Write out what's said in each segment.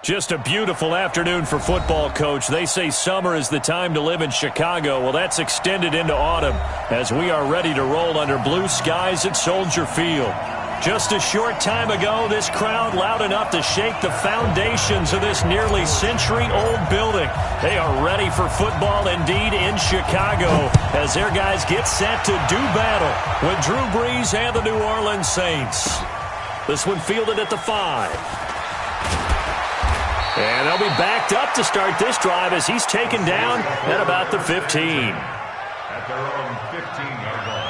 Just a beautiful afternoon for football, Coach. They say summer is the time to live in Chicago. Well, that's extended into autumn as we are ready to roll under blue skies at Soldier Field. Just a short time ago, this crowd loud enough to shake the foundations of this nearly century-old building. They are ready for football indeed in Chicago as their guys get set to do battle with Drew Brees and the New Orleans Saints. This one fielded at the 5. And they'll be backed up to start this drive as he's taken down at about the 15. At their own 15-yard line.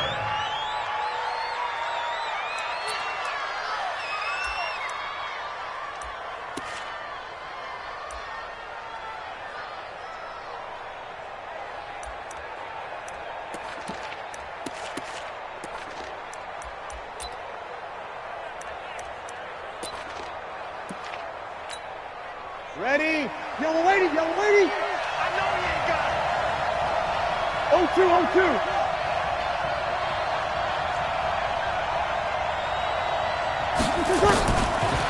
Ready? Yellow lady, yellow lady. I know you ain't got it. 0-2, 0-2.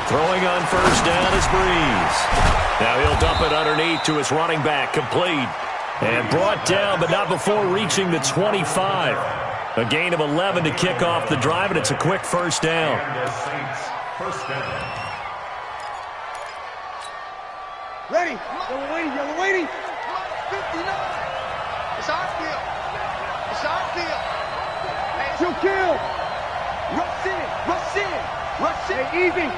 Throwing on first down is Brees. Now he'll dump it underneath to his running back, complete. And brought down, but not before reaching the 25. A gain of 11 to kick off the drive, and it's a quick first down. And the Saints, first down. Ready? Yellow lady, yellow lady. 59. It's our field. It's our field. Hey, Two kill. rush in. Rush in. Rush in. Hey, easy.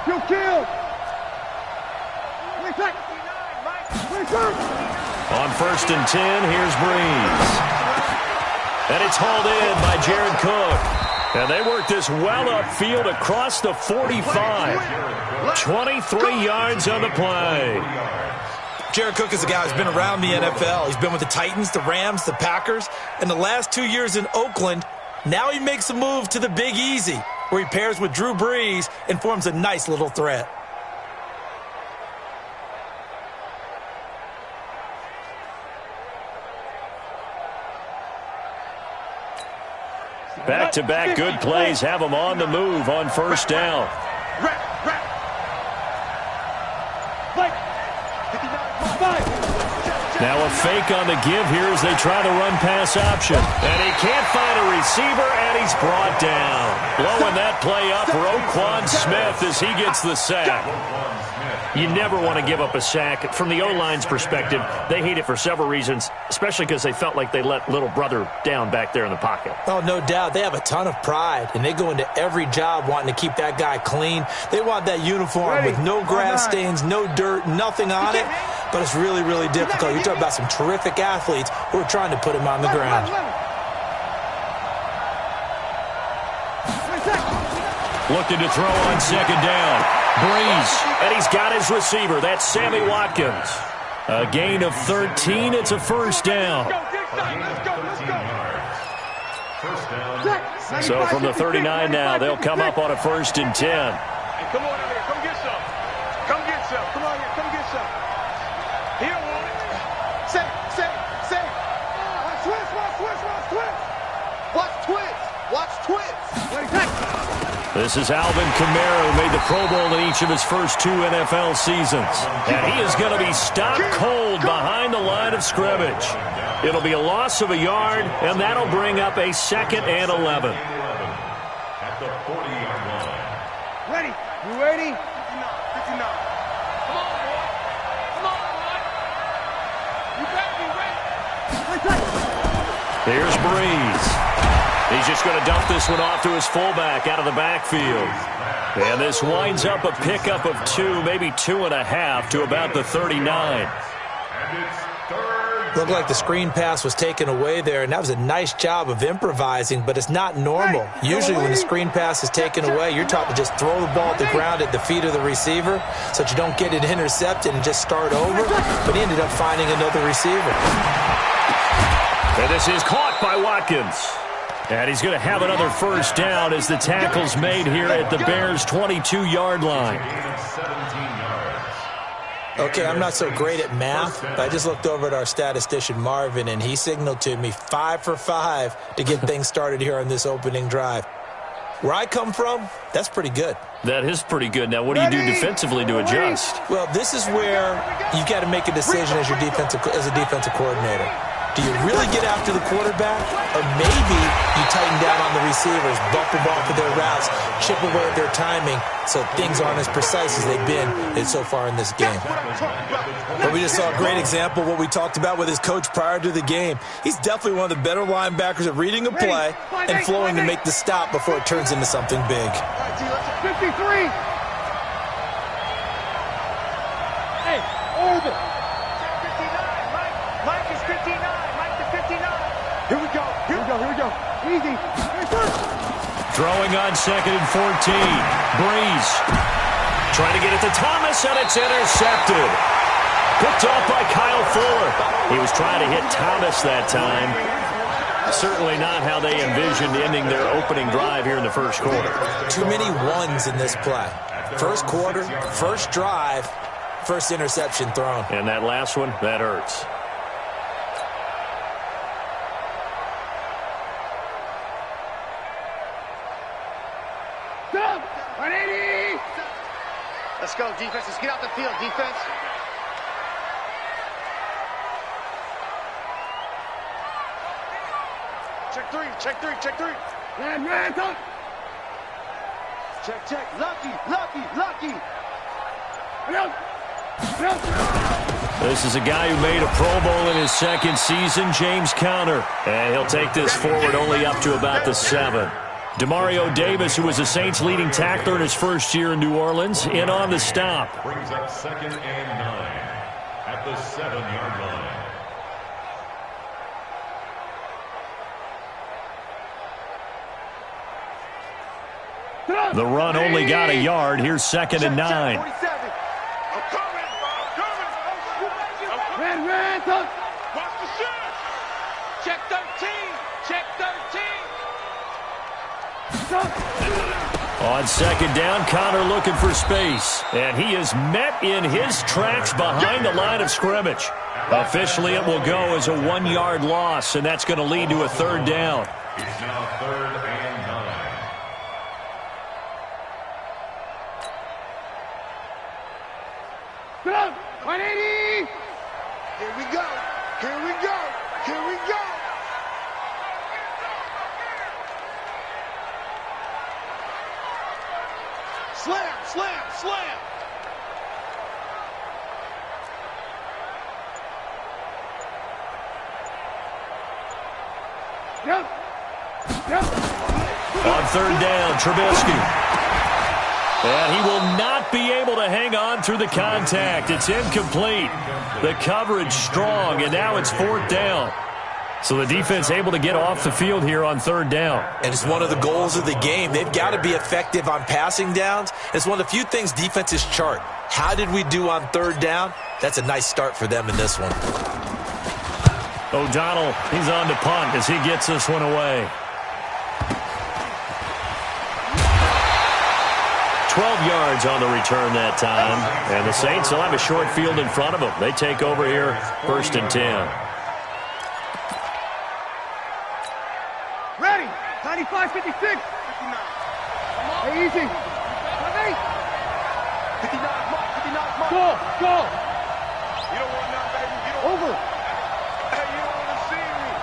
Two kill. Wait, back. Wait, back. On first and 10, here's Brees. And it's hauled in by Jared Cook. And they work this well upfield across the 45. 23 yards on the play. Jared Cook is a guy who's been around the NFL. He's been with the Titans, the Rams, the Packers, and the last 2 years in Oakland. Now he makes a move to the Big Easy, where he pairs with Drew Brees and forms a nice little threat. Back-to-back good plays have them on the move on first down. Now a fake on the give here as they try the run-pass option. And he can't find a receiver, and he's brought down. Blowing that play up for Roquan Smith as he gets the sack. You never want to give up a sack. From the O-line's perspective, they hate it for several reasons, especially because they felt like they let little brother down back there in the pocket. Oh, no doubt. They have a ton of pride, and they go into every job wanting to keep that guy clean. They want that uniform with no grass stains, no dirt, nothing on it. But it's really, really difficult. You're talking about some terrific athletes who are trying to put him on the ground. Looking to throw on second down. Brees, and he's got his receiver. That's Sammy Watkins. A gain of 13. It's a first down. So from the 39 now, they'll come up on a first and 10. Hey, come on over here. Come get some. Come get some. Come on here. Come get some. Here, want it. Say. Watch twist, watch twist, watch twist. Watch twist. Watch twist. Wait, back. This is Alvin Kamara, who made the Pro Bowl in each of his first 2 NFL seasons. And he is going to be stopped cold behind the line of scrimmage. It'll be a loss of a yard, and that'll bring up a second and 11. At the 40-yard line. Ready? You ready? 59. Come on, boy. Come on, boy. You better be ready. Wait, back. Here's Brees. He's just going to dump this one off to his fullback out of the backfield. And this winds up a pickup of 2, maybe 2.5 to about the 39. And it's third. Looked like the screen pass was taken away there, and that was a nice job of improvising, but it's not normal. Usually when the screen pass is taken away, you're taught to just throw the ball at the ground at the feet of the receiver so that you don't get it intercepted and just start over, but he ended up finding another receiver. And this is caught by Watkins. And he's going to have another first down as the tackle's made here at the Bears' 22-yard line. Okay, I'm not so great at math, but I just looked over at our statistician, Marvin, and he signaled to me 5 for 5 to get things started here on this opening drive. Where I come from, that's pretty good. That is pretty good. Now, what do you do defensively to adjust? Well, this is where you've got to make a decision as a defensive coordinator. Do you really get after the quarterback? Or maybe you tighten down on the receivers, bump them off of their routes, chip away at their timing so things aren't as precise as they've been so far in this game. But we just saw a great example of what we talked about with his coach prior to the game. He's definitely one of the better linebackers at reading a play and flowing to make the stop before it turns into something big. 53. Hey, over. Mike is 59. Mike to 59. Here we go. Here we go. Here we go. Easy. Throwing on 2nd and 14. Breeze. Trying to get it to Thomas, and it's intercepted. Picked off by Kyle Fuller. He was trying to hit Thomas that time. Certainly not how they envisioned ending their opening drive here in the first quarter. Too many ones in this play. First quarter, first drive, first interception thrown. And that last one, that hurts. Stop. 180. Let's go, defense. Let's get out the field, defense. Check three, check three, check three. Man, up. Check. Lucky. This is a guy who made a Pro Bowl in his second season, James Conner. And he'll take this forward only up to about the 7. Demario Davis, who was the Saints' leading tackler in his first year in New Orleans, in on the stop. Brings up 2nd and 9 at the 7-yard line. The run only got a yard. Here's 2nd and 9. I'm coming. Man, up. Watch the shot. Check 13. Check 13. On 2nd down, Conner looking for space. And he is met in his tracks behind the line of scrimmage. Officially, it will go as a 1-yard loss, and that's going to lead to a 3rd down. It's now 3rd and 9. Get up. 180. Here we go. Here we go. Here we go. Slam. Yep. On 3rd down, Trubisky. And he will not be able to hang on through the contact. It's incomplete. The coverage strong, and now it's 4th down. So the defense able to get off the field here on 3rd down. And it's one of the goals of the game. They've got to be effective on passing downs. It's one of the few things defenses chart. How did we do on 3rd down? That's a nice start for them in this one. O'Donnell, he's on to punt as he gets this one away. 12 yards on the return that time. And the Saints will have a short field in front of them. They take over here 1st and 10. Ready. 95, 56. 59. Hey, easy. 58. 59 mark. Go. You don't want none, baby. You don't Over. Hey, you don't want to see me.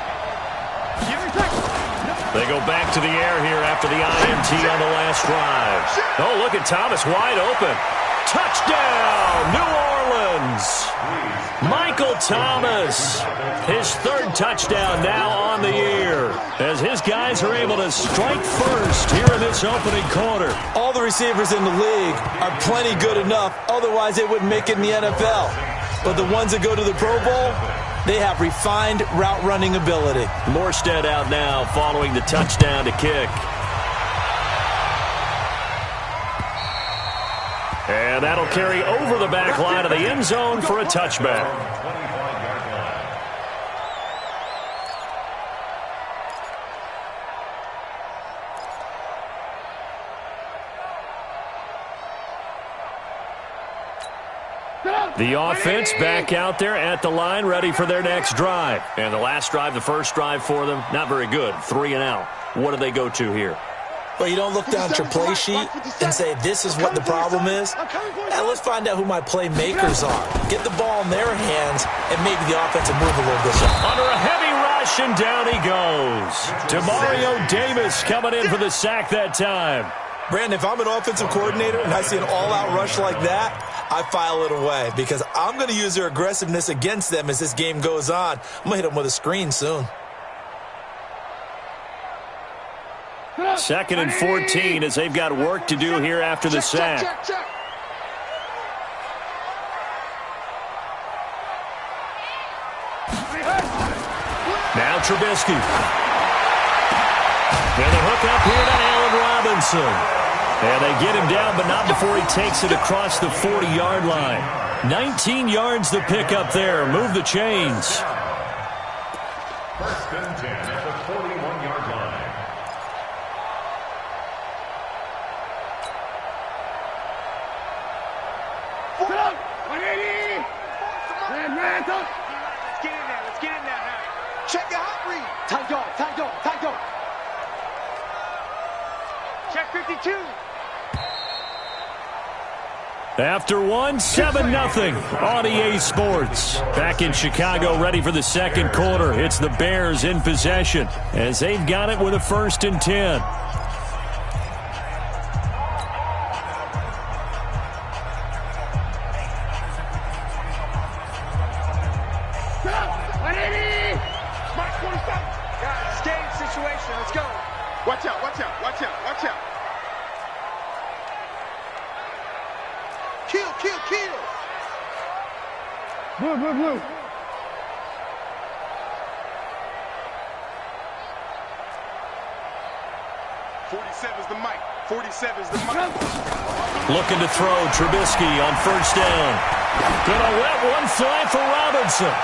They go back to the air here after the INT on the last drive. Oh, look at Thomas wide open. Touchdown, New Orleans. Michael Thomas, his 3rd touchdown now on the year, as his guys are able to strike first here in this opening quarter. All the receivers in the league are plenty good enough, otherwise they wouldn't make it in the NFL. But the ones that go to the Pro Bowl, they have refined route running ability. Morstead out now following the touchdown to kick. And that'll carry over the back line of the end zone for a touchback. 25-yard line. The offense back out there at the line, ready for their next drive. And the last drive, the first drive for them, not very good. 3 and out. What do they go to here? Well, you don't look down at your play sheet and say, this is what the problem is. And let's find out who my playmakers are. Get the ball in their hands, and maybe the offense will move a little bit better. Under a heavy rush, and down he goes. Demario Davis coming in for the sack that time. Brandon, if I'm an offensive coordinator and I see an all-out rush like that, I file it away because I'm going to use their aggressiveness against them as this game goes on. I'm going to hit them with a screen soon. 2nd and 14 as they've got work to do here after the sack. Now Trubisky. And the hook up here to Allen Robinson. And they get him down, but not before he takes it across the 40-yard line. 19 yards to pick up there. Move the chains. 1st and 10 at the 41-yard line. Let's get in there. Check your hot read. Tight dog. Check 52. After one, 7-0 on EA Sports. Back in Chicago, ready for the second quarter. It's the Bears in possession as they've got it with a 1st and 10. Watch out. Kill. Blue. 47's the mic. Looking to throw. Trubisky on 1st down. Gonna let one fly for Robinson.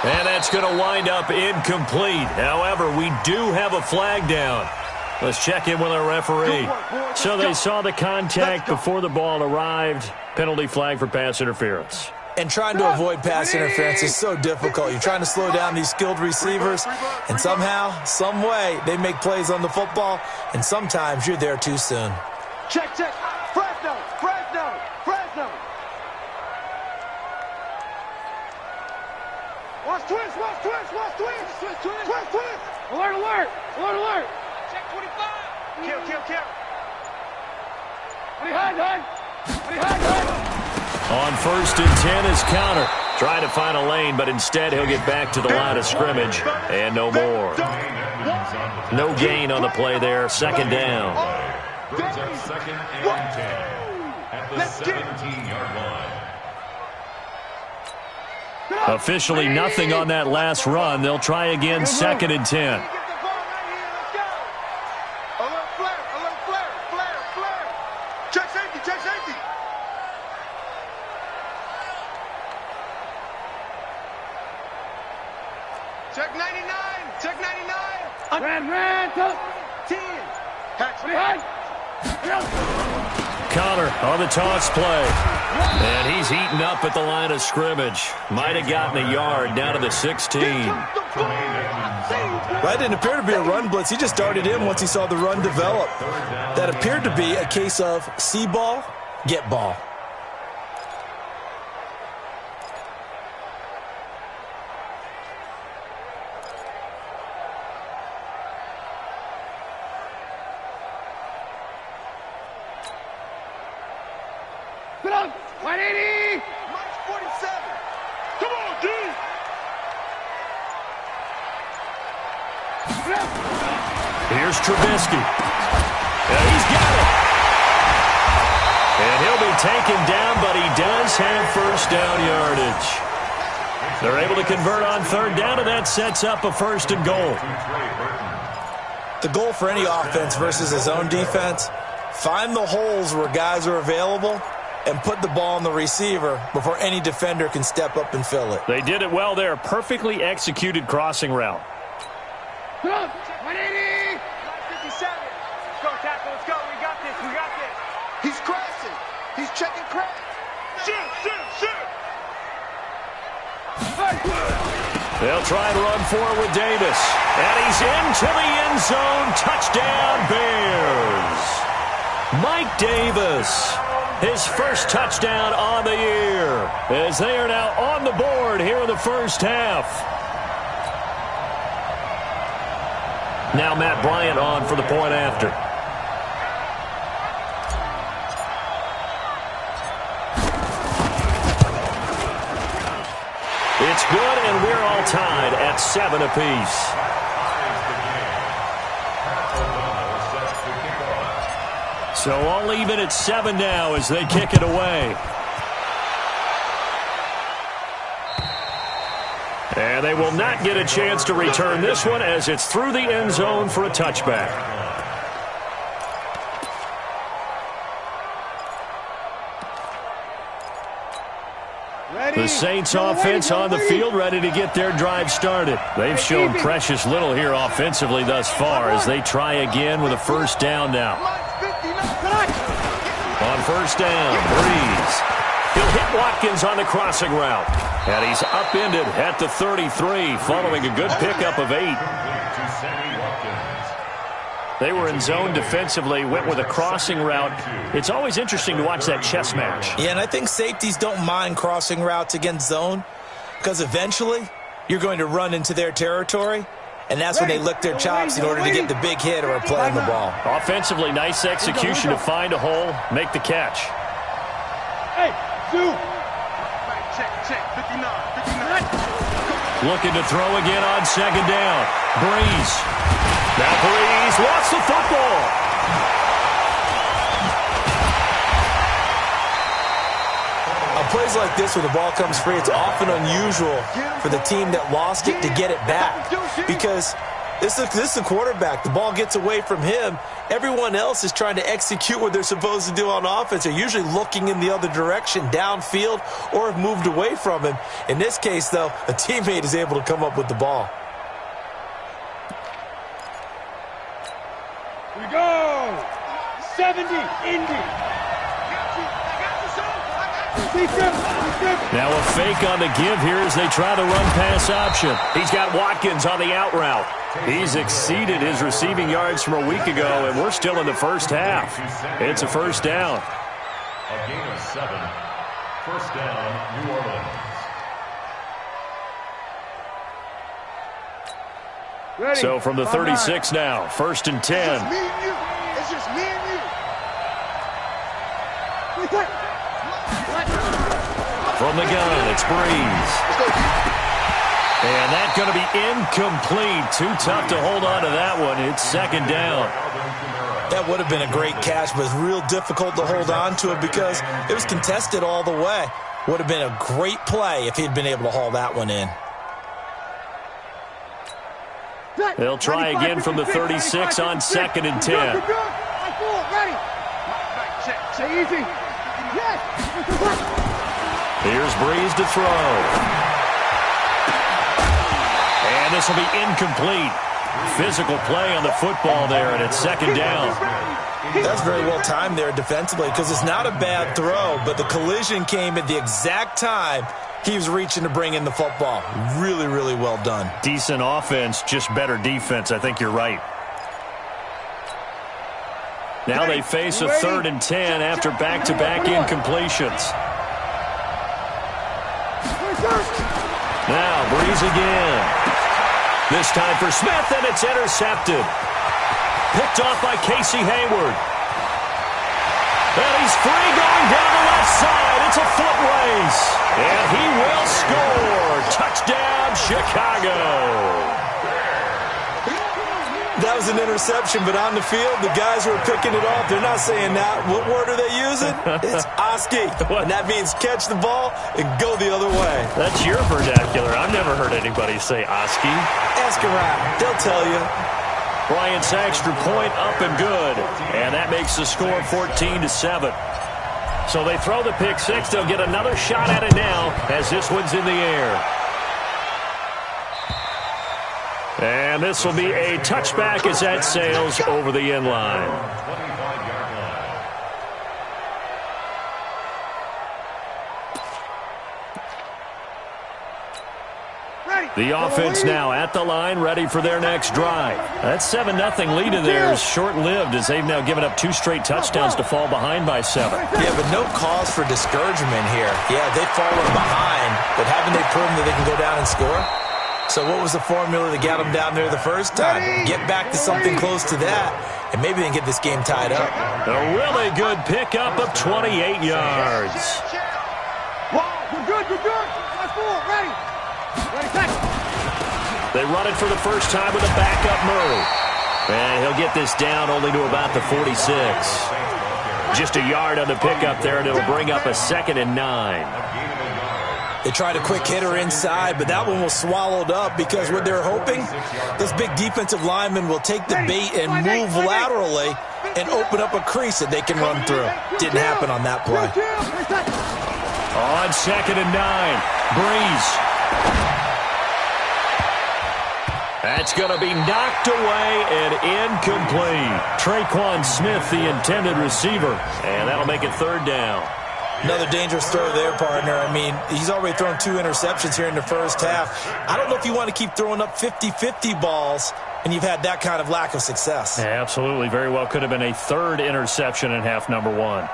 And that's going to wind up incomplete. However, we do have a flag down. Let's check in with our referee. So they saw the contact before the ball arrived. Penalty flag for pass interference. And trying to avoid pass interference is so difficult. You're trying to slow down these skilled receivers, and somehow, some way, they make plays on the football, and sometimes you're there too soon. Check. Fresno. Watch twist. Alert. Check 25. Kill. On 1st and 10 is Counter. Trying to find a lane, but instead he'll get back to the line of scrimmage. And no more. No gain on the play there. 2nd down. Brings up 2nd and 10 at the 17-yard line. Officially nothing on that last run. They'll try again 2nd and 10. Alert flare. Check safety. Check 99. Red. 10. Connor on the toss play. And he's heating up at the line of scrimmage. Might have gotten a yard down to the 16. That didn't appear to be a run blitz. He just darted in once he saw the run develop. That appeared to be a case of see ball, get ball. Put up. 180. Mike's 47. Come on, D. Here's Trubisky. And he's got it. And he'll be taken down, but he does have 1st down yardage. They're able to convert on 3rd down, and that sets up a 1st and goal. The goal for any offense versus his own defense, find the holes where guys are available and put the ball on the receiver before any defender can step up and fill it. They did it well there. Perfectly executed crossing route. 180. 57. Let's go, tackle. Let's go. We got this. He's crashing. He's checking crash. Shoot. They'll try and run for it with Davis. And he's into the end zone. Touchdown, Bears. Mike Davis, his first touchdown on the year, as they are now on the board here in the first half. Now Matt Bryant on for the point after. It's good, and we're all tied at 7 apiece. So all even at 7 now as they kick it away. And they will not get a chance to return this one as it's through the end zone for a touchback. The Saints offense on the field, ready to get their drive started. They've shown precious little here offensively thus far as they try again with a first down now. On first down, Breeze. He'll hit Watkins on the crossing route. And he's upended at the 33 following a good pickup of 8. They were in zone defensively, went with a crossing route. It's always interesting to watch that chess match. Yeah, and I think safeties don't mind crossing routes against zone because eventually you're going to run into their territory, and that's when they lick their chops in order to get the big hit or play on the ball. Offensively, nice execution to find a hole, make the catch. Hey, Sue. Check, 59. Looking to throw again on second down. Breeze. Now Breeze wants the football. On plays like this where the ball comes free, it's often unusual for the team that lost it to get it back because this is the quarterback. The ball gets away from him. Everyone else is trying to execute what they're supposed to do on offense. They're usually looking in the other direction, downfield, or have moved away from him. In this case, though, a teammate is able to come up with the ball. Here we go. 70, Indy. Now a fake on the give here as they try the run-pass option. He's got Watkins on the out route. He's exceeded his receiving yards from a week ago, and we're still in the first half. It's a first down. A gain of 7. First down, New Orleans. Ready. So from the 36 now, first and 10. It's just me and you. It's just me and you. From the gun, it's Breeze. And that's going to be incomplete. Too tough to hold on to that one. It's second down. That would have been a great catch, but it's real difficult to hold on to it because it was contested all the way. Would have been a great play if he'd been able to haul that one in. They'll try again from the 36 on second and 10. Ready. Say easy. Yes. Here's Breeze to throw. And this will be incomplete. Physical play on the football there, and it's second down. That's very well timed there defensively because it's not a bad throw, but the collision came at the exact time he was reaching to bring in the football. Really, really well done. Decent offense, just better defense. I think you're right. Now they face a third and 10 after back-to-back incompletions. Now Breeze again. This time for Smith, and it's intercepted. Picked off by Casey Hayward. And he's free going down the left side. It's a foot race. And he will score. Touchdown, Chicago. That was an interception, but on the field, the guys who are picking it off, they're not saying that. What word are they using? It's Oski. And that means catch the ball and go the other way. That's your vernacular. I've never heard anybody say Oski. Ask around. They'll tell you. Bryant's extra point up and good. And that makes the score 14-7. So they throw the pick six. They'll get another shot at it now as this one's in the air. And this will be a touchback as that sails over the end line. 25-yard line. Ready. The offense now at the line, ready for their next drive. That 7-0 lead in there is short-lived as they've now given up 2 straight touchdowns to fall behind by 7. Yeah, but no cause for discouragement here. Yeah, they've fallen behind, but haven't they proven that they can go down and score? So what was the formula that got them down there the first time? Get back to something close to that, and maybe they can get this game tied up. A really good pickup of 28 yards. Wow, we're good, we're good. Let's go, ready. They run it for the first time with a backup Murray. And he'll get this down only to about the 46. Just a yard on the pickup there, and it'll bring up a 2nd and 9. They tried a quick hitter inside, but that one was swallowed up because what they're hoping, those big defensive linemen will take the bait and move laterally and open up a crease that they can run through. Didn't happen on that play. On 2nd and 9, Breeze. That's going to be knocked away and incomplete. Traquan Smith, the intended receiver, and that'll make it 3rd down. Another dangerous throw there, partner. I mean, he's already thrown 2 interceptions here in the first half. I don't know if you want to keep throwing up 50-50 balls and you've had that kind of lack of success. Yeah, absolutely. Very well could have been a 3rd interception in half number 1.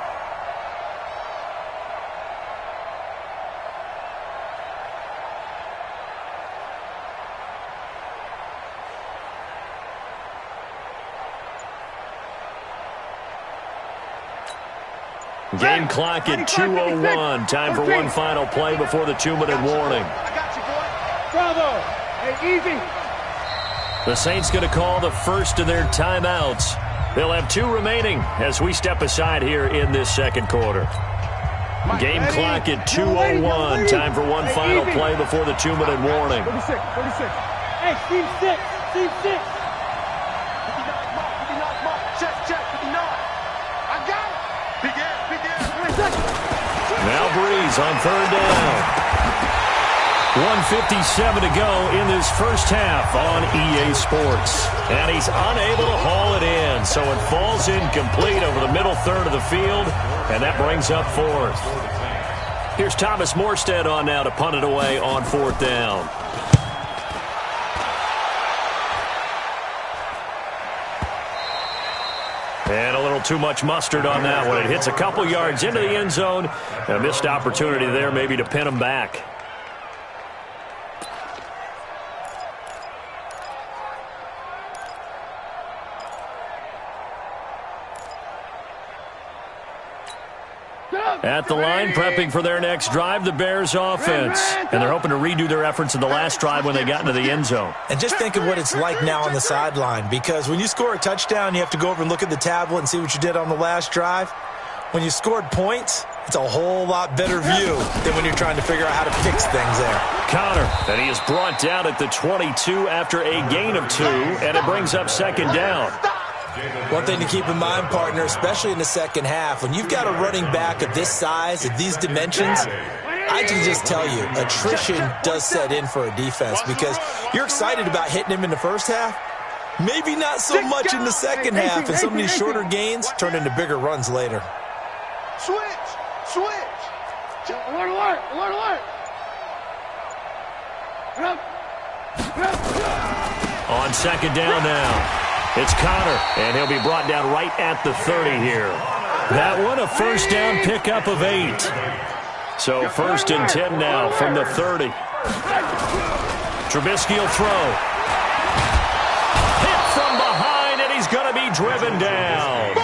Game clock at 2:01. Time for one final play before the 2-minute warning. I got you, boy. Bravo. Hey, easy. The Saints going to call the first of their timeouts. They'll have 2 remaining as we step aside here in this second quarter. Game clock at 2:01. Time for one final play before the 2-minute warning. 36. Hey, team 6. Team 6. 59 mark. Check. 59. I got it. Begin. Now Breeze on 3rd down. 1:57 to go in this first half on EA Sports. And he's unable to haul it in, so it falls incomplete over the middle third of the field, and that brings up 4th. Here's Thomas Morstead on now to punt it away on 4th down. And a little too much mustard on that one. It hits a couple yards into the end zone. A missed opportunity there maybe to pin him back. At the line, prepping for their next drive, the Bears offense. And they're hoping to redo their efforts in the last drive when they got into the end zone. And just think of what it's like now on the sideline, because when you score a touchdown, you have to go over and look at the tablet and see what you did on the last drive. When you scored points, it's a whole lot better view than when you're trying to figure out how to fix things there. Connor, and he is brought down at the 22 after a gain of 2, and it brings up 2nd down. One thing to keep in mind, partner, especially in the second half, when you've got a running back of this size, of these dimensions, I can just tell you, attrition does set in for a defense because you're excited about hitting him in the first half. Maybe not so much in the second half, and some of these shorter gains turn into bigger runs later. Switch. Alert. On 2nd down now. It's Connor, and he'll be brought down right at the 30 here. That one, a first down pickup of 8. So 1st and 10 now from the 30. Trubisky will throw. Hit from behind, and he's going to be driven down.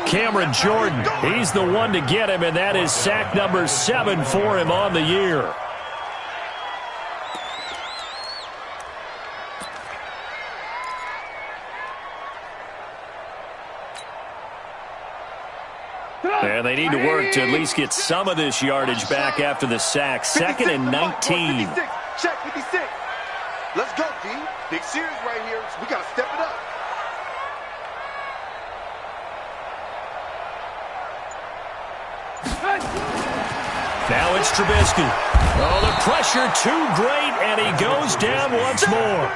Cameron Jordan, he's the one to get him, and that is sack number 7 for him on the year. And they need to work to at least get some of this yardage back after the sack. 2nd and 19. Check 56. Let's go, D. Big series right here. We got to step it up. Now it's Trubisky. Oh, the pressure too great, and he goes down once more.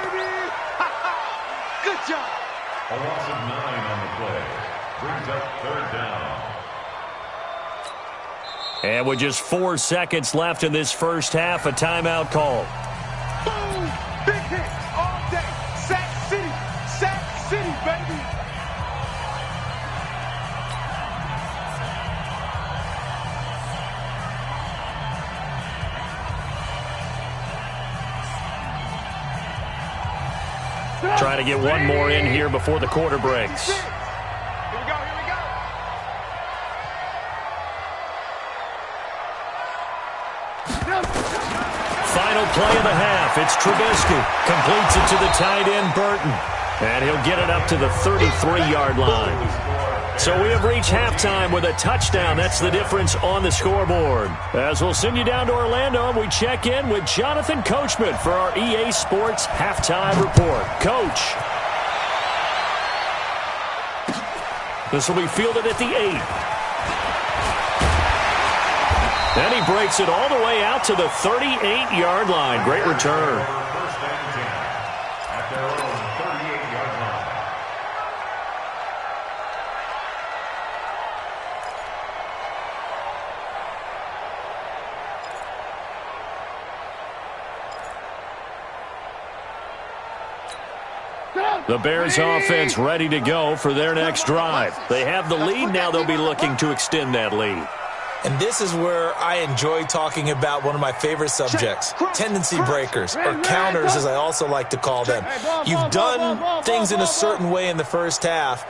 Good job. A loss of 9 on the play. Brings up 3rd down. And with just 4 seconds left in this first half, a timeout call. Boom. Trying to get one more in here before the quarter breaks. Here we go, here we go. Final play of the half. It's Trubisky. Completes it to the tight end, Burton. And he'll get it up to the 33-yard line. So we have reached halftime with a touchdown. That's the difference on the scoreboard. As we'll send you down to Orlando, and we check in with Jonathan Coachman for our EA Sports Halftime Report. Coach. This will be fielded at the 8. And he breaks it all the way out to the 38-yard line. Great return. First and 10 at their own 38-yard line. The Bears offense ready to go for their next drive. They have the lead. Now they'll be looking to extend that lead. And this is where I enjoy talking about one of my favorite subjects, tendency breakers, or counters as I also like to call them. You've done things in a certain way in the first half,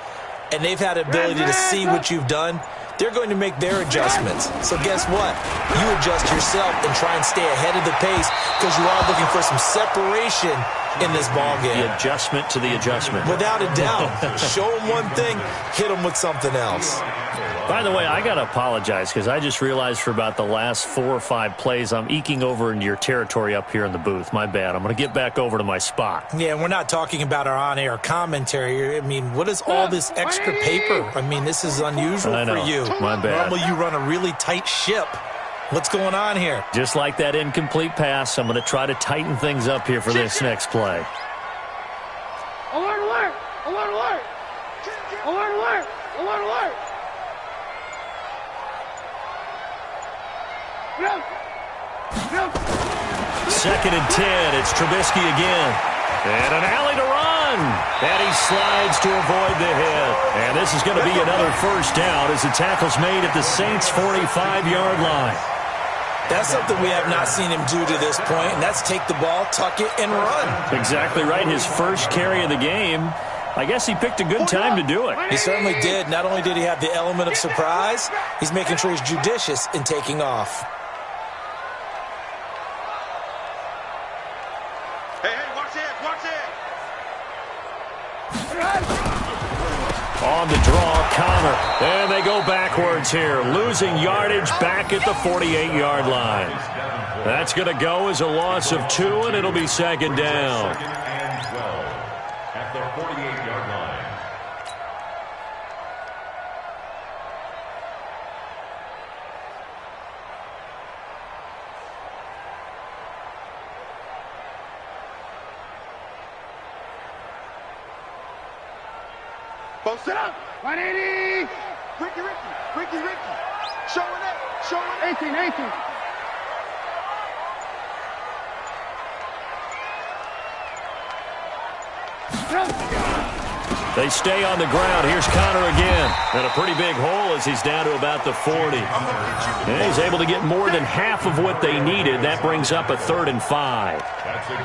and they've had the ability to see what you've done. They're going to make their adjustments. So guess what? You adjust yourself and try and stay ahead of the pace because you are looking for some separation in this ball game. The adjustment to the adjustment. Without a doubt. Show them one thing, hit them with something else. By the way, I got to apologize because I just realized for about the last 4 or 5 plays, I'm eking over into your territory up here in the booth. My bad. I'm going to get back over to my spot. Yeah, and we're not talking about our on-air commentary. I mean, what is all this extra paper? I mean, this is unusual for you. My bad. Normally you run a really tight ship. What's going on here? Just like that incomplete pass, I'm going to try to tighten things up here for this next play. Alert, alert! Alert, alert! Alert, alert! Alert, alert! Second and 10. It's Trubisky again. And an alley to run. And he slides to avoid the hit. And this is going to be another first down as the tackle's made at the Saints' 45-yard line. That's something we have not seen him do to this point, and that's take the ball, tuck it, and run. Exactly right. His first carry of the game. I guess he picked a good time to do it. He certainly did. Not only did he have the element of surprise, he's making sure he's judicious in taking off. Hey, watch it, watch it. On the draw, Connor. And they go backwards here. Losing yardage back at the 48-yard line. That's going to go as a loss of 2, and it'll be second down. Second and 12 at the 48-yard line. Bo, sit up. 180! Ricky. Showing it. 18. They stay on the ground. Here's Connor again. And a pretty big hole as he's down to about the 40. And he's able to get more than half of what they needed. That brings up a 3rd and 5.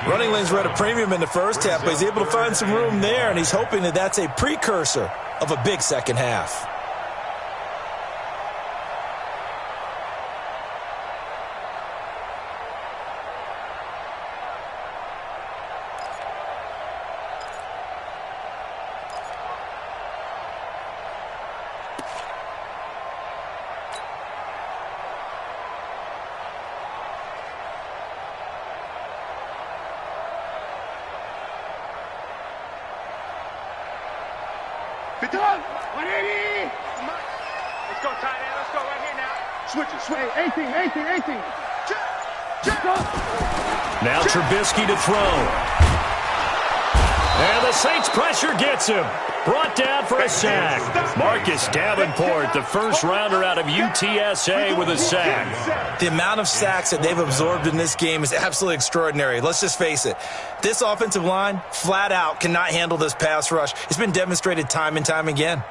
Running lanes were at a premium in the first half, but he's able to find some room there, and he's hoping that that's a precursor of a big second half. Let's go, tight end. Let's go right here now. Switch it. 18. Now Trubisky to throw. And the Saints pressure gets him. Brought down for a sack. Marcus Davenport, the first rounder out of UTSA with a sack. The amount of sacks that they've absorbed in this game is absolutely extraordinary. Let's just face it. This offensive line, flat out, cannot handle this pass rush. It's been demonstrated time and time again.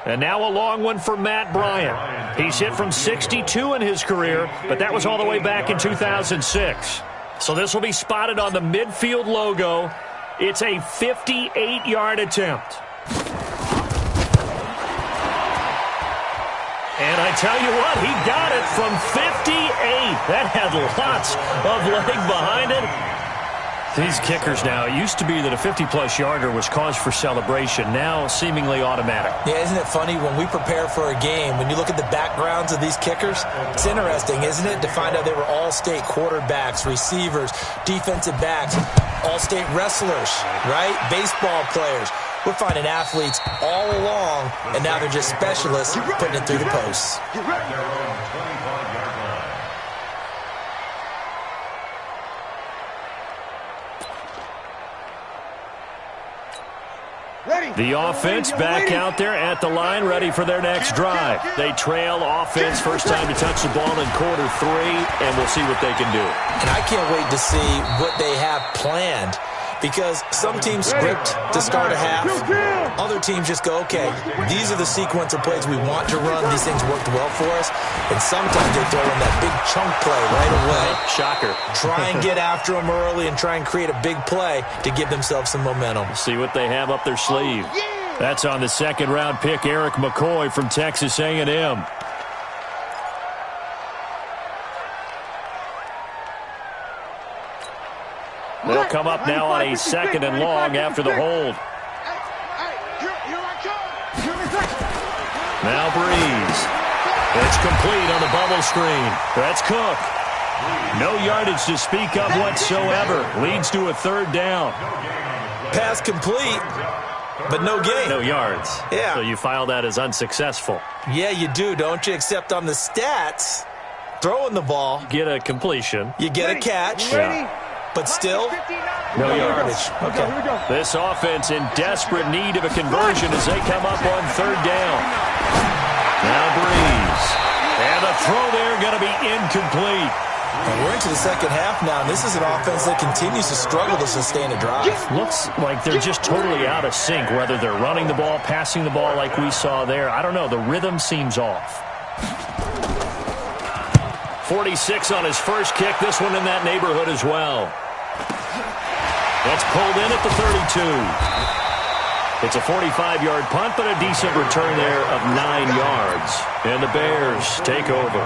And now a long one for Matt Bryant. He's hit from 62 in his career, but that was all the way back in 2006. So this will be spotted on the midfield logo. It's a 58-yard attempt. And I tell you what, he got it from 58. That had lots of leg behind it. These kickers now, it used to be that a 50-plus yarder was cause for celebration. Now seemingly automatic. Yeah, isn't it funny when we prepare for a game, when you look at the backgrounds of these kickers, it's interesting, isn't it, to find out they were all-state quarterbacks, receivers, defensive backs, all-state wrestlers, right? Baseball players. We're finding athletes all along, and now they're just specialists putting it through the posts. The offense back out there at the line, ready for their next drive. They trail offense, first time to touch the ball in quarter 3, and we'll see what they can do. And I can't wait to see what they have planned, because some teams script to start a half. Other teams just go, okay, these are the sequence of plays we want to run. These things worked well for us. And sometimes they throw in that big chunk play right away. Shocker. Try and get after them early and try and create a big play to give themselves some momentum. See what they have up their sleeve. That's on the second-round pick, Eric McCoy from Texas A&M. They'll come up now on a 2nd and long after the hold. Now Breeze. It's complete on the bubble screen. That's Cook. No yardage to speak of whatsoever. Leads to a 3rd down. Pass complete, but no gain. No yards. Yeah. So you file that as unsuccessful. Yeah, you do, don't you? Except on the stats, throwing the ball. Get a completion. You get a catch. Yeah. But still, no yardage. Okay. This offense in desperate need of a conversion as they come up on 3rd down. Now Breeze. And the throw there going to be incomplete. And we're into the second half now, and this is an offense that continues to struggle to sustain a drive. Looks like they're just totally out of sync, whether they're running the ball, passing the ball like we saw there. I don't know. The rhythm seems off. 46 on his first kick. This one in that neighborhood as well. That's pulled in at the 32. It's a 45-yard punt, but a decent return there of 9 yards. And the Bears take over.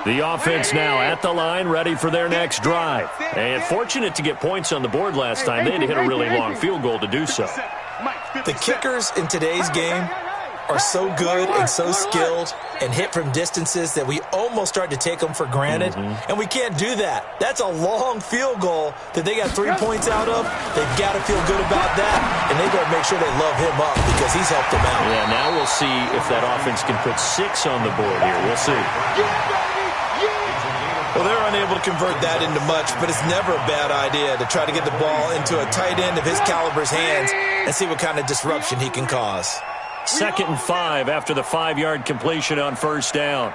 The offense now at the line, ready for their next drive. And fortunate to get points on the board last time. They had to hit a really long field goal to do so. The kickers in today's game are so good and so skilled and hit from distances that we almost start to take them for granted. And we can't do that. That's a long field goal that they got 3 points out of. They've got to feel good about that, and they better make sure they love him up because he's helped them out. Yeah, now we'll see if that offense can put 6 on the board here. We'll see. Well, they're unable to convert that into much, but it's never a bad idea to try to get the ball into a tight end of his caliber's hands and see what kind of disruption he can cause. 2nd and 5 after the 5-yard completion on 1st down.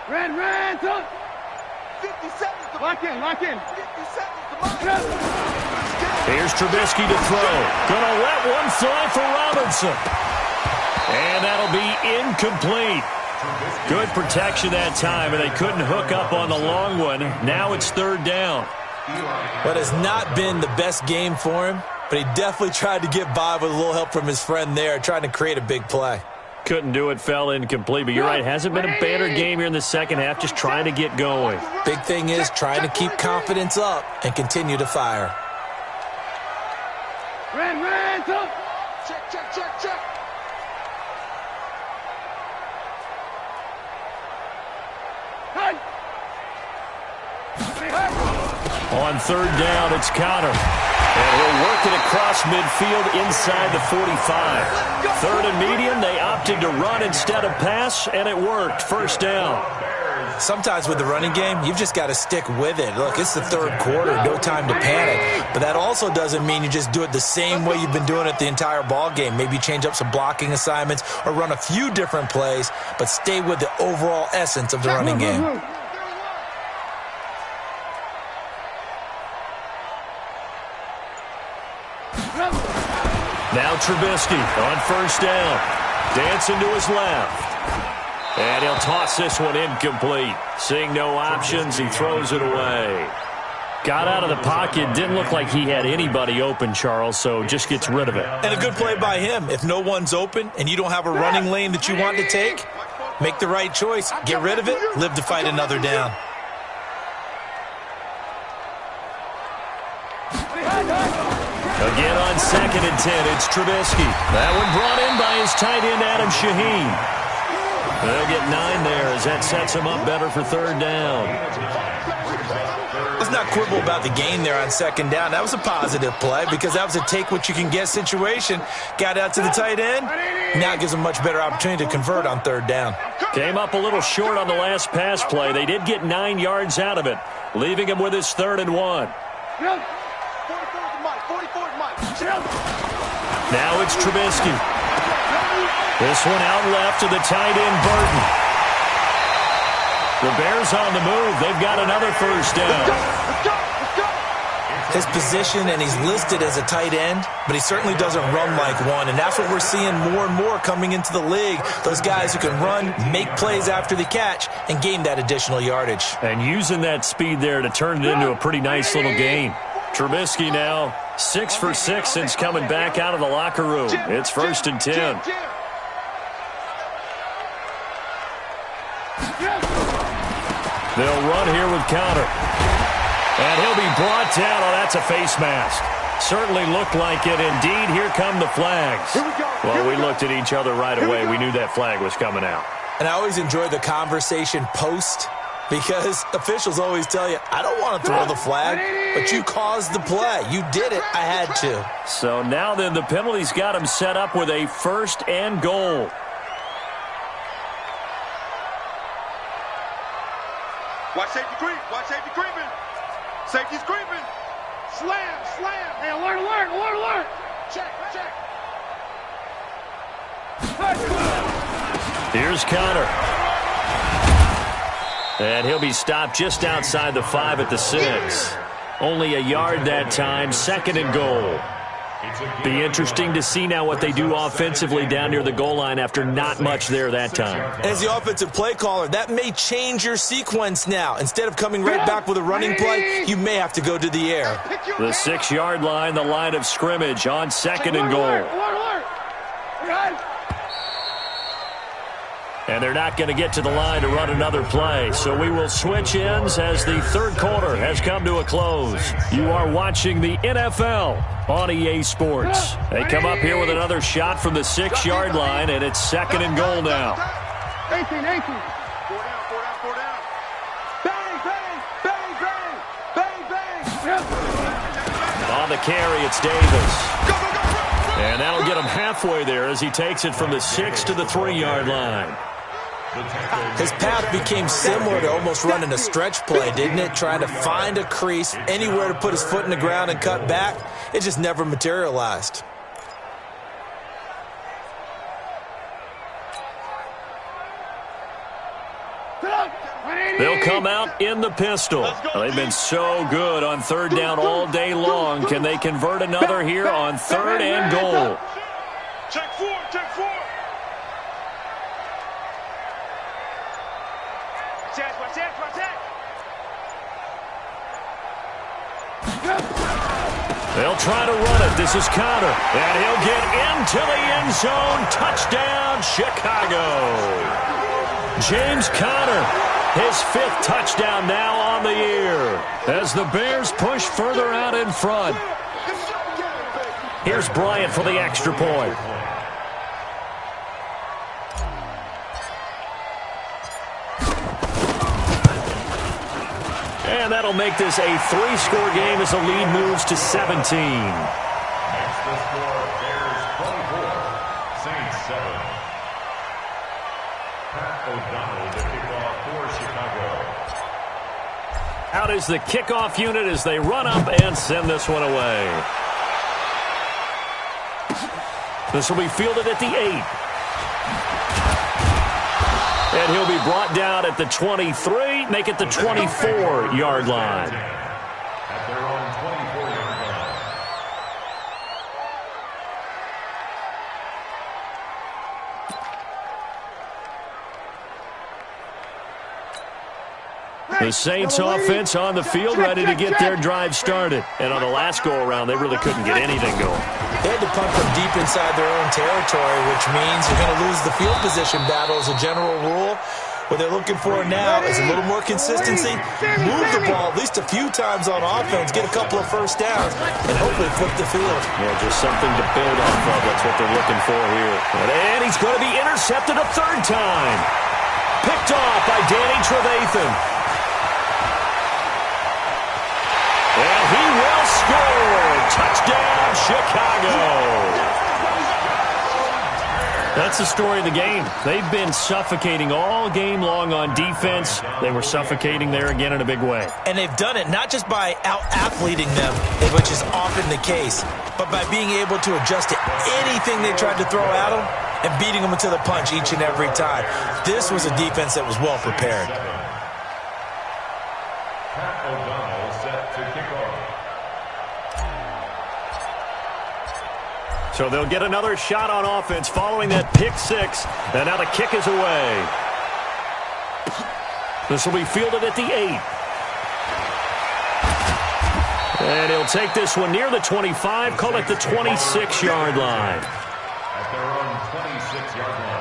Ran, son. 50 seconds to Lock in. 50 seconds to mark. Here's Trubisky to throw. Gonna let one fly for Robinson. And that'll be incomplete. Good protection that time, and they couldn't hook up on the long one. Now it's 3rd down. What has not been the best game for him, but he definitely tried to get by with a little help from his friend there, trying to create a big play. Couldn't do it, fell incomplete. But you're right, hasn't been a banner game here in the second half, just trying to get going. Big thing is trying to keep confidence up and continue to fire. Ran, son. Check. On 3rd down, it's Connor. And he'll work it across midfield inside the 45. 3rd and medium, they opted to run instead of pass, and it worked. 1st down. Sometimes with the running game, you've just got to stick with it. Look, it's the 3rd quarter, no time to panic. But that also doesn't mean you just do it the same way you've been doing it the entire ball game. Maybe change up some blocking assignments or run a few different plays, but stay with the overall essence of the running game. Trubisky on first down. Dancing to his left. And he'll toss this one incomplete. Seeing no options, he throws it away. Got out of the pocket. Didn't look like he had anybody open, Charles, so just gets rid of it. And a good play by him. If no one's open and you don't have a running lane that you want to take, make the right choice. Get rid of it. Live to fight another down. Again on 2nd and 10, it's Trubisky. That one brought in by his tight end, Adam Shaheen. They'll get 9 there as that sets him up better for 3rd down. Let's not quibble about the gain there on 2nd down. That was a positive play because that was a take-what-you-can-get situation. Got out to the tight end. Now it gives him a much better opportunity to convert on 3rd down. Came up a little short on the last pass play. They did get 9 yards out of it, leaving him with his 3rd and 1. Now it's Trubisky. This one out left to the tight end, Burton. The Bears on the move. They've got another 1st down. His position, and he's listed as a tight end, but he certainly doesn't run like one, and that's what we're seeing more and more coming into the league. Those guys who can run, make plays after the catch, and gain that additional yardage. And using that speed there to turn it into a pretty nice little gain. Trubisky now 6 for 6 since coming back out of the locker room. It's 1st and 10. They'll run here with Conner. And he'll be brought down. Oh, that's a face mask. Certainly looked like it. Indeed, here come the flags. Well, we looked at each other right away. We knew that flag was coming out. And I always enjoy the conversation post because officials always tell you, I don't want to throw the flag, but you caused the play. You did it. I had to. So now then the penalty's got him set up with a 1st and goal. Watch safety creep. Watch safety creeping. Safety's creeping. Slam, slam. Hey, alert, alert, alert, alert. Check, check. Here's Conner. And he'll be stopped just outside the 5 at the 6. Only a yard that time, 2nd and goal. Be interesting to see now what they do offensively down near the goal line after not much there that time. As the offensive play caller, that may change your sequence now. Instead of coming right back with a running play, you may have to go to the air. The 6-yard line, the line of scrimmage on 2nd and goal. And they're not going to get to the line to run another play. So we will switch ends as the 3rd quarter has come to a close. You are watching the NFL on EA Sports. They come up here with another shot from the 6-yard line, and it's 2nd and goal now. 18, 18. 4 down, 4 down, 4 down. Bang, bang, bang, bang, bang, bang. On the carry, it's Davis. And that'll get him halfway there as he takes it from the 6 to the 3-yard line. His path became similar to almost running a stretch play, didn't it? Trying to find a crease, anywhere to put his foot in the ground and cut back. It just never materialized. They'll come out in the pistol. They've been so good on 3rd down all day long. Can they convert another here on 3rd and goal? Check 4, check 4. They'll try to run it. This is Conner. And he'll get into the end zone. Touchdown, Chicago. James Conner, his 5th touchdown now on the year as the Bears push further out in front. Here's Bryant for the extra point. And that'll make this a 3-score game as the lead moves to 17. Makes the score Bears 24, Saints 7. Pat O'Donnell, the kickoff for Chicago. Out is the kickoff unit as they run up and send this one away. This will be fielded at the 8. And he'll be brought down at the 23, make it the 24-yard line. At their own 24-yard The Saints offense on the field, ready to get their drive started. And on the last go-around, they really couldn't get anything going. They had to punt from deep inside their own territory, which means you're going to lose the field position battle as a general rule. What they're looking for now is a little more consistency, move the ball at least a few times on offense, get a couple of first downs, and hopefully flip the field. Yeah, just something to build off of. That's what they're looking for here. And he's going to be intercepted a third time. Picked off by Danny Trevathan. And he will score. Touchdown, Chicago. That's the story of the game. They've been suffocating all game long on defense. They were suffocating there again in a big way. And they've done it not just by out-athleting them, which is often the case, but by being able to adjust to anything they tried to throw at them and beating them to the punch each and every time. This was a defense that was well prepared. Pat O'Donnell set to kick off. So they'll get another shot on offense following that pick six. And now the kick is away. This will be fielded at the 8. And he'll take this one near the 25, call it the 26-yard line. At their own 26-yard line.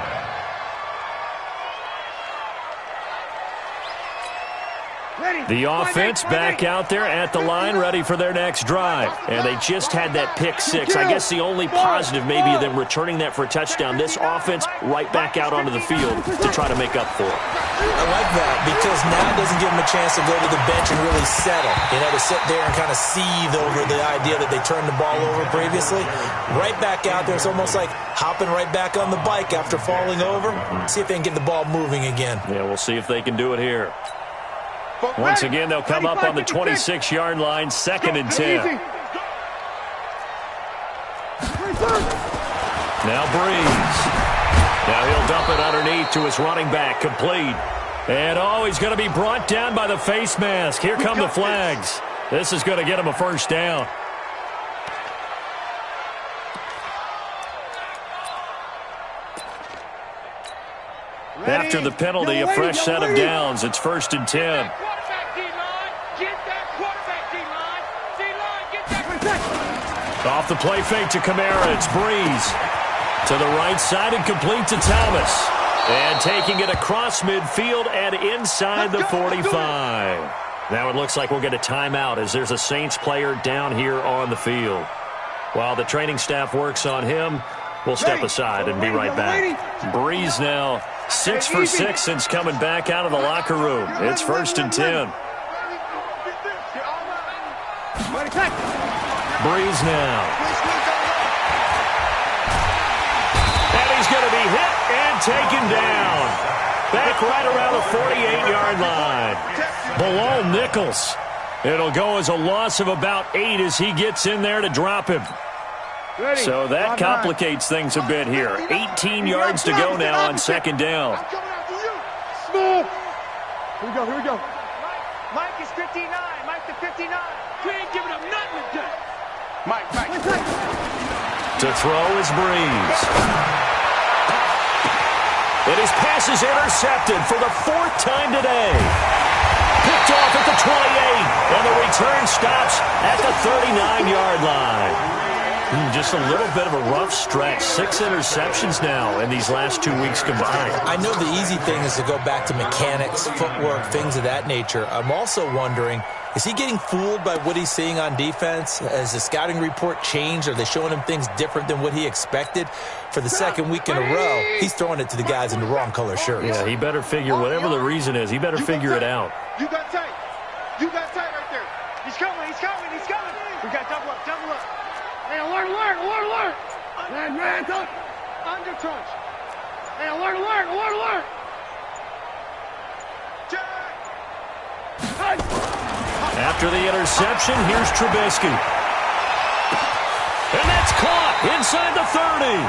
The offense back out there at the line, ready for their next drive. And they just had that pick six. I guess the only positive maybe of them returning that for a touchdown. This offense right back out onto the field to try to make up for it. I like that because now it doesn't give them a chance to go to the bench and really settle. To sit there and kind of seethe over the idea that they turned the ball over previously. Right back out there. It's almost like hopping right back on the bike after falling over. See if they can get the ball moving again. Yeah, we'll see if they can do it here. Once again, they'll come up on the 26-yard line, 2nd and 10. Now Breeze. Now he'll dump it underneath to his running back, complete. And he's going to be brought down by the face mask. Here come the flags. This is going to get him a first down. After the penalty, a fresh set of downs. It's 1st and 10. Off the play fake to Kamara, it's Breeze. To the right side and complete to Thomas. And taking it across midfield and inside the 45. Now it looks like we'll get a timeout as there's a Saints player down here on the field. While the training staff works on him, we'll step aside and be right back. Breeze now 6 for 6 since coming back out of the locker room. It's 1st and 10. Breeze now. And he's going to be hit and taken down. Back right around the 48-yard line. Below Nichols. It'll go as a loss of about 8 as he gets in there to drop him. So that complicates things a bit here. 18 yards to go now on 2nd down. Here we go. Mike is 59. Mike to 59. We ain't giving up nothing today. Mike. To throw is Breeze. And his pass is intercepted for the 4th time today. Picked off at the 28. And the return stops at the 39-yard line. Just a little bit of a rough stretch. 6 interceptions now in these last 2 weeks combined. I know the easy thing is to go back to mechanics, footwork, things of that nature. I'm also wondering, is he getting fooled by what he's seeing on defense? Has the scouting report changed? Are they showing him things different than what he expected? For the 2nd week in a row, he's throwing it to the guys in the wrong color shirts. Yeah, he better figure, whatever the reason is, he better figure it out. You got tight right there. He's coming. We got double up. Hey, alert. Man, Under touch. Hey, alert. After the interception, here's Trubisky. And that's caught inside the 30.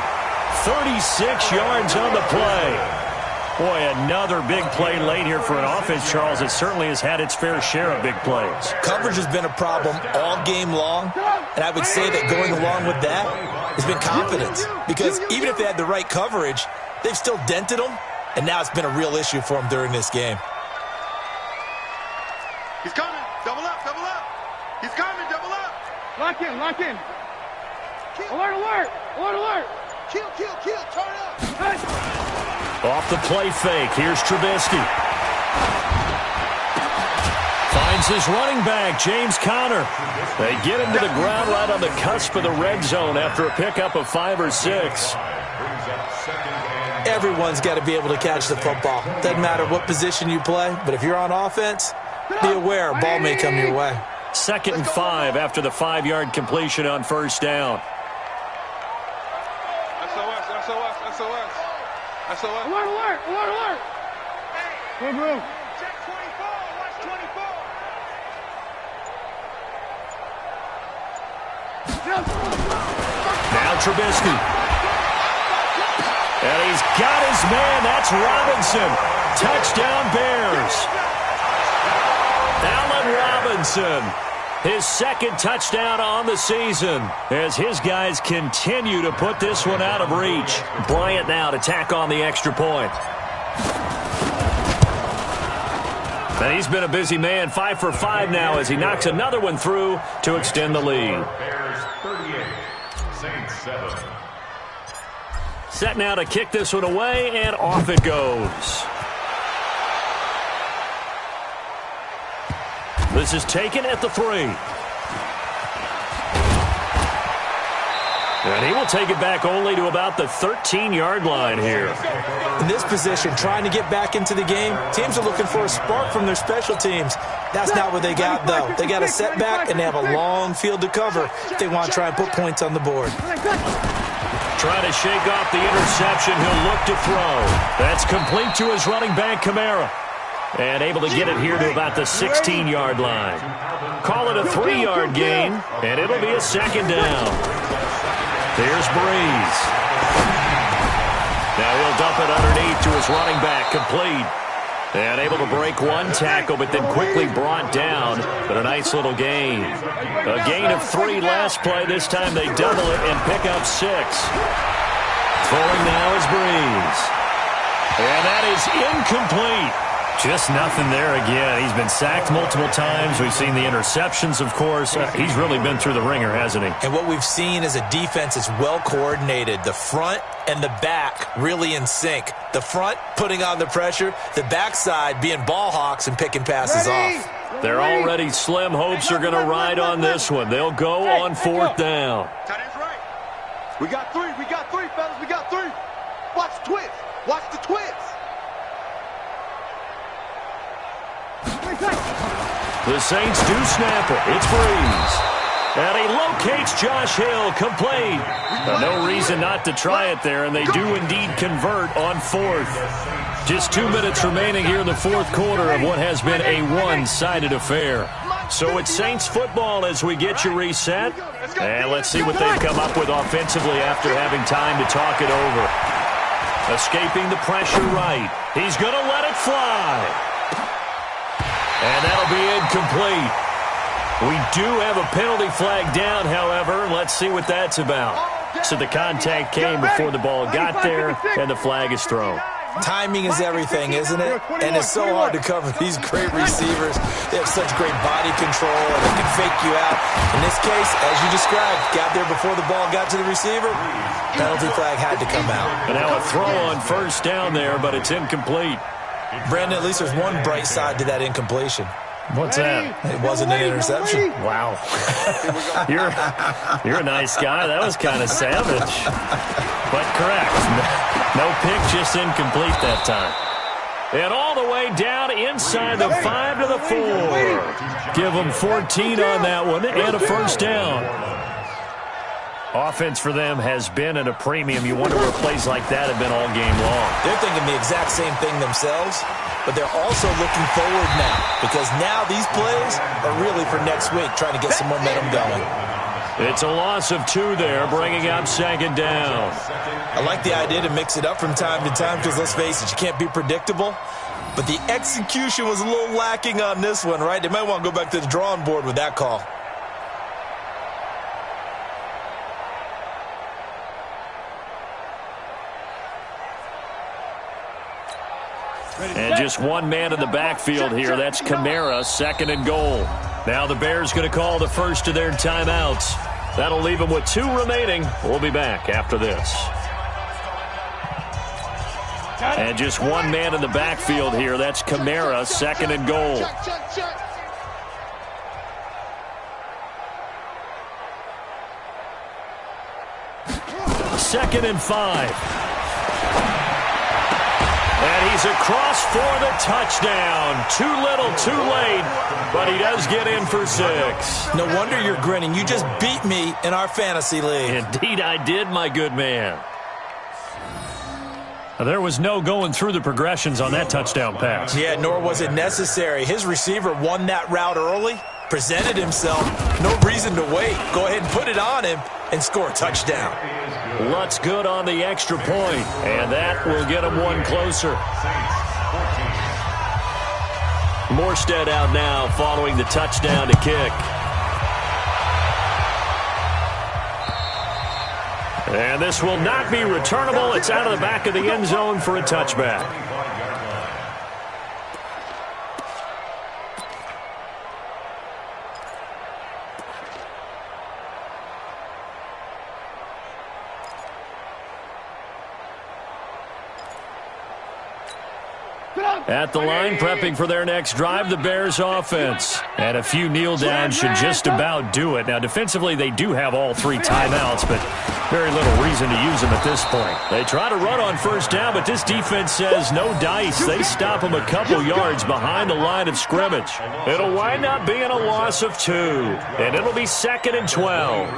36 yards on the play. Boy, another big play late here for an offense, Charles. It certainly has had its fair share of big plays. Coverage has been a problem all game long, and I would say that going along with that has been confidence. Because even if they had the right coverage, they've still dented them, and now it's been a real issue for them during this game. He's coming. Double up, double up. He's coming, double up. Lock in, lock in. Kill. Alert, alert, alert, alert. Kill, kill, kill. Turn up. Hey. Off the play fake. Here's Trubisky. Finds his running back, James Conner. They get him to the ground right on the cusp of the red zone after a pickup of 5 or 6. Everyone's got to be able to catch the football. Doesn't matter what position you play, but if you're on offense, be aware a ball may come your way. 2nd and 5 after the 5-yard completion on first down. SOS, SOS, SOS. SOS. Alert, alert, alert, alert. Move, move. Check 24. Watch 24. Now Trubisky. And he's got his man. That's Robinson. Touchdown Bears. Allen Robinson. His 2nd touchdown on the season as his guys continue to put this one out of reach. Bryant now to tack on the extra point. And he's been a busy man, 5 for 5 now as he knocks another one through to extend the lead. Bears 38, Saints 7. Set now to kick this one away, and off it goes. This is taken at the 3. And he will take it back only to about the 13-yard line here. In this position, trying to get back into the game, teams are looking for a spark from their special teams. That's not what they got, though. They got a setback, and they have a long field to cover if they want to try and put points on the board. Trying to shake off the interception. He'll look to throw. That's complete to his running back, Kamara. And able to get it here to about the 16-yard line. Call it a 3-yard gain, and it'll be a 2nd down. Here's Breeze. Now he'll dump it underneath to his running back, complete. And able to break one tackle, but then quickly brought down. But a nice little gain. A gain of 3 last play. This time they double it and pick up 6. Throwing now is Breeze. And that is incomplete. Just nothing there again. He's been sacked multiple times. We've seen the interceptions, of course. He's really been through the ringer, hasn't he? And what we've seen is a defense is well coordinated. The front and the back really in sync. The front putting on the pressure. The backside being ball hawks and picking passes off. They're already slim hopes are going to ride on this one. They'll go on 4th down. Tight end's right. We got 3. We got 3, fellas. We got 3. Watch the twist. Watch the twist. The Saints do snap it. It's Breeze. And he locates Josh Hill, complete. No reason not to try it there, and they do indeed convert on 4th. Just 2 minutes remaining here in the 4th quarter of what has been a one-sided affair. So it's Saints football as we get you reset. And let's see what they've come up with offensively after having time to talk it over. Escaping the pressure right. He's going to let it fly. And that'll be incomplete. We do have a penalty flag down, however. Let's see what that's about. So the contact came before the ball got there, and the flag is thrown. Timing is everything, isn't it? And it's so hard to cover these great receivers. They have such great body control, and they can fake you out. In this case, as you described, got there before the ball got to the receiver. Penalty flag had to come out. And now a throw on first down there, but it's incomplete. Brandon, at least there's one bright side to that incompletion. What's that? It wasn't an interception. Wow. You're a nice guy. That was kind of savage. But correct. No pick, just incomplete that time. And all the way down inside the 5 to the 4. Give them 14 on that one and a first down. Offense for them has been at a premium. You wonder where plays like that have been all game long. They're thinking the exact same thing themselves, but they're also looking forward now because now these plays are really for next week, trying to get some momentum going. It's a loss of 2 there, bringing up 2nd down. I like the idea to mix it up from time to time because, let's face it, you can't be predictable. But the execution was a little lacking on this one, right? They might want to go back to the drawing board with that call. And just one man in the backfield here. That's Kamara, 2nd and goal. Now the Bears going to call the first of their timeouts. That'll leave them with 2 remaining. We'll be back after this. And just one man in the backfield here. That's Kamara, 2nd and goal. Second and 5. And he's across for the touchdown. Too little, too late, but he does get in for 6. No wonder you're grinning. You just beat me in our fantasy league. Indeed I did, my good man. There was no going through the progressions on that touchdown pass. Yeah, nor was it necessary. His receiver won that route early, presented himself. No reason to wait. Go ahead and put it on him and score a touchdown. Lutz good on the extra point, and that will get him one closer. Morstead out now following the touchdown to kick. And this will not be returnable. It's out of the back of the end zone for a touchback. At the line, prepping for their next drive, the Bears offense. And a few kneel downs should just about do it. Now, defensively, they do have all 3 timeouts, but very little reason to use them at this point. They try to run on first down, but this defense says no dice. They stop them a couple yards behind the line of scrimmage. It'll wind up being a loss of 2, and it'll be 2nd and 12.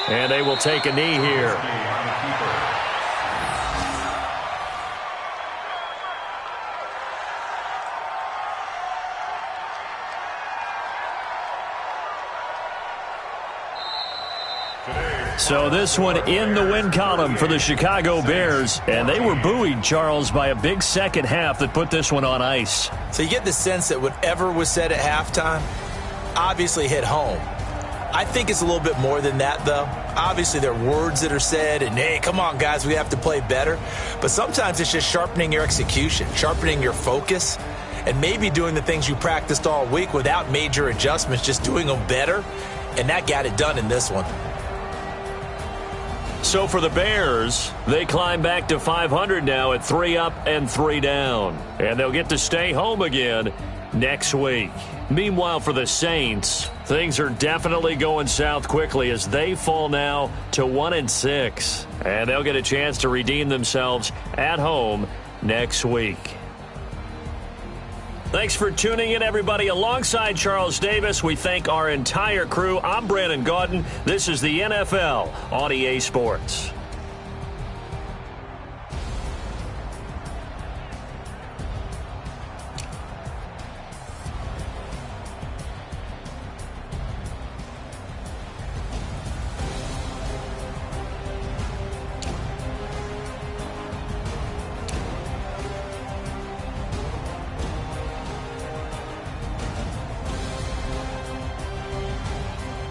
And they will take a knee here. So this one in the win column for the Chicago Bears. And they were buoyed, Charles, by a big second half that put this one on ice. So you get the sense that whatever was said at halftime obviously hit home. I think it's a little bit more than that, though. Obviously, there are words that are said, and, hey, come on, guys, we have to play better. But sometimes it's just sharpening your execution, sharpening your focus, and maybe doing the things you practiced all week without major adjustments, just doing them better. And that got it done in this one. So for the Bears, they climb back to 500 now at 3 up and 3 down. And they'll get to stay home again next week. Meanwhile, for the Saints, things are definitely going south quickly as they fall now to 1-6. And they'll get a chance to redeem themselves at home next week. Thanks for tuning in, everybody. Alongside Charles Davis, we thank our entire crew. I'm Brandon Gaudin. This is the NFL on EA Sports.